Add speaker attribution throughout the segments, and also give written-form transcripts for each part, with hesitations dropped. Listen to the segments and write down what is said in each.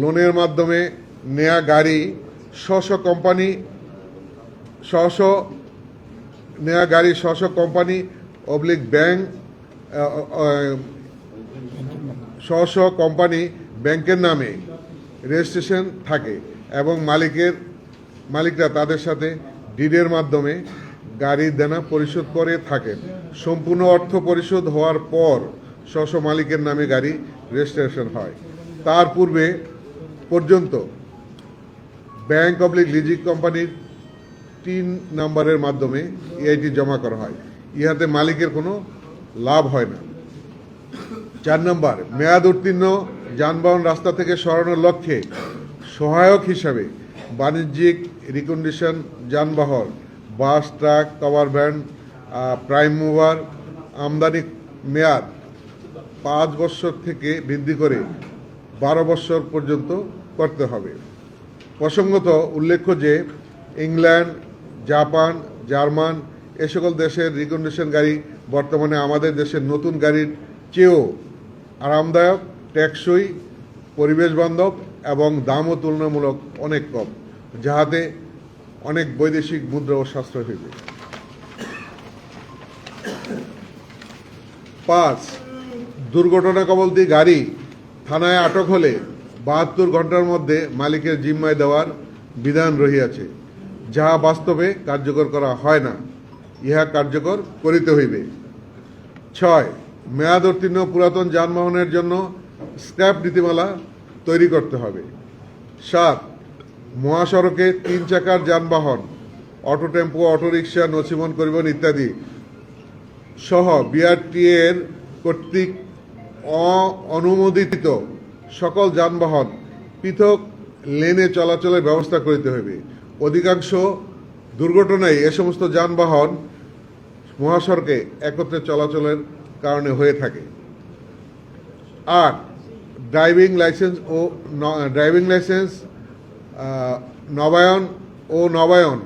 Speaker 1: লোনের মাধ্যমে নেয়া গাড়ি স্ব কোম্পানি অবলিক ব্যাংক কোম্পানি ব্যাংকের নামে রেজিস্ট্রেশন থাকে এবং মালিকরা তাদের সাথে ডিডের মাধ্যমে গাড়ির দেনা পরিশোধ করে থাকেন। সম্পূর্ণ অর্থ পরিশোধ হওয়ার পর স্ব মালিকের নামে গাড়ি রেজিস্ট্রেশন হয়। তার পূর্বে পর্যন্ত ব্যাংক অবলিক লিজিং কোম্পানির 3 নম্বরের মাধ্যমে EIT জমা করা হয়। ইহাতে মালিকের কোনো লাভ হয় না। 4 নম্বর, মেয়াদ উত্তীর্ণ যানবাহন রাস্তা থেকে সরানোর লক্ষ্যে সহায়ক হিসাবে বাণিজ্যিক রিকন্ডিশন যানবাহন, bus, truck, cover van, prime mover আমদানি মেয়াদ 5 বছর থেকে বৃদ্ধি করে 12 বছর পর্যন্ত করতে হবে। প্রসঙ্গত উল্লেখ্য যে ইংল্যান্ড, জাপান, জার্মান এ সকল দেশের রিকন্ডিশন গাড়ি বর্তমানে আমাদের দেশের নতুন গাড়ির চেয়েও আরামদায়ক, টেকসই, পরিবেশ বান্ধব এবং দামও তুলনামূলক অনেক কম, যাহাতে অনেক বৈদেশিক মুদ্রাও সাশ্রয় হইবে। 5, দুর্ঘটনা কবলিত গাড়ি থানায় আটক হলে 72 ঘন্টার মধ্যে মালিকের জিম্মায় দেওয়ার বিধান রহিয়াছে, যাহা বাস্তবে কার্যকর করা হয় না। ইহা কার্যকর করিতে হইবে। 6, মেয়াদ উত্তীর্ণ পুরাতন যানবাহনের জন্য স্ক্র্যাপ নীতিমালা তৈরি করতে হবে। 7, মহাসড়কে 3 চাকার যানবাহন, অটো টেম্পো, অটোরিকশা, নছিমন পরিবহন ইত্যাদি সহ BRTA এর কর্তৃক অনুমোদিত সকল যানবাহন পৃথক লেনে চলাচলের ব্যবস্থা করিতে হইবে। অধিকাংশ দুর্ঘটনায় এ সমস্ত যানবাহন মহাসড়কে একত্রে চলাচলের কারণে হয়ে থাকে। 8, ড্রাইভিং লাইসেন্স নবায়ন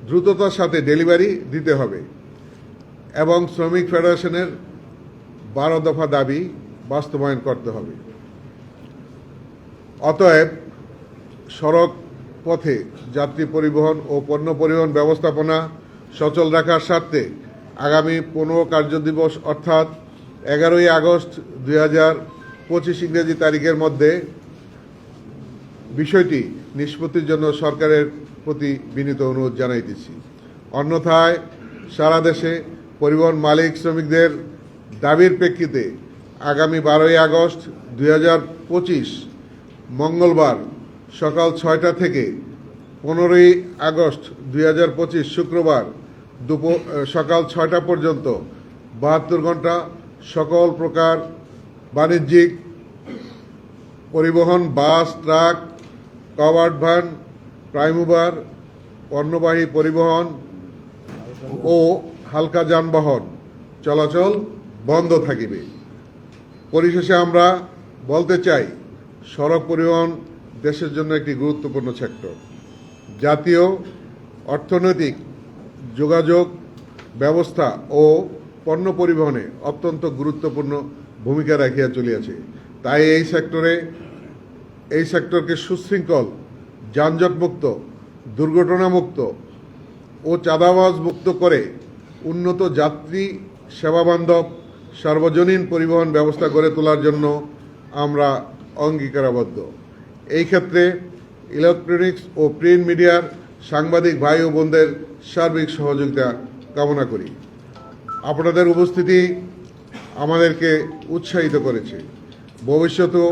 Speaker 1: দ্রুততার সাথে ডেলিভারি দিতে হবে এবং শ্রমিক ফেডারেশনের 12 দফা দাবি বাস্তবায়ন করতে হবে। অতএব সড়ক পথে যাত্রী পরিবহন ও পণ্য পরিবহন ব্যবস্থাপনা সচল রাখার স্বার্থে আগামী 15 কার্যদিবস অর্থাৎ 11ই আগস্ট 2025 ইংরেজি তারিখের মধ্যে বিষয়টি নিষ্পত্তির জন্য সরকারের প্রতি বিনীত অনুরোধ জানাইতেছি। অন্যথায় সারা দেশে পরিবহন মালিক শ্রমিকদের দাবির প্রেক্ষিতে আগামী 12ই আগস্ট 2025 মঙ্গলবার সকাল 6টা থেকে 15ই আগস্ট 2025 শুক্রবার সকাল 6টা পর্যন্ত 72 ঘন্টা সকল প্রকার বাণিজ্যিক পরিবহন, bus, truck, covered van, prime mover, পণ্যবাহী পরিবহন ও হালকা যানবাহন চলাচল বন্ধ থাকিবে। পরিশেষে আমরা বলতে চাই, সড়ক পরিবহন দেশের জন্য একটি গুরুত্বপূর্ণ সেক্টর। জাতীয় অর্থনৈতিক যোগাযোগ ব্যবস্থা ও পণ্য পরিবহনে অত্যন্ত গুরুত্বপূর্ণ ভূমিকা রাখিয়া চলিয়াছে। তাই এই সেক্টরকে সুশৃঙ্খল, যানজটমুক্ত, দুর্ঘটনামুক্ত ও চাঁদাবাজ মুক্ত করে উন্নত যাত্রী সেবাবান্ধব সার্বজনীন পরিবহন ব্যবস্থা গড়ে তোলার জন্য আমরা অঙ্গীকারাবদ্ধ। এই ক্ষেত্রে ইলেকট্রনিক্স ও প্রিন্ট মিডিয়ার সাংবাদিক ভাই ও বোনদের সার্বিক সহযোগিতা কামনা করি। আপনাদের উপস্থিতি আমাদেরকে উৎসাহিত করেছে। ভবিষ্যতেও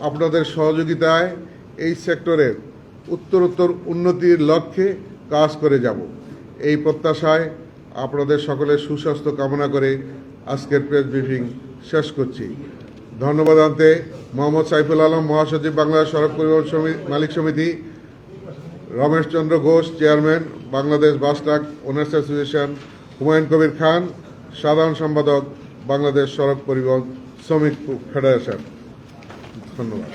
Speaker 1: আপনাদের সহযোগিতায় এই সেক্টরের উত্তরোত্তর উন্নতির লক্ষ্যে কাজ করে যাব। এই প্রত্যাশায় আপনাদের সকলের সুস্বাস্থ্য কামনা করে আজকের প্রেস ব্রিফিং শেষ করছি। ধন্যবাদ আনতে মোহাম্মদ সাইফুল আলম, মহাসচিব, বাংলাদেশ সড়ক পরিবহন মালিক সমিতি, Ramesh Chandra Ghosh, chairman, Bangladesh bus truck owners association, Humayun Kabir Khan, সাধারণ সম্পাদক, বাংলাদেশ সড়ক পরিবহন শ্রমিক ফেডারেশন। ধন্যবাদ।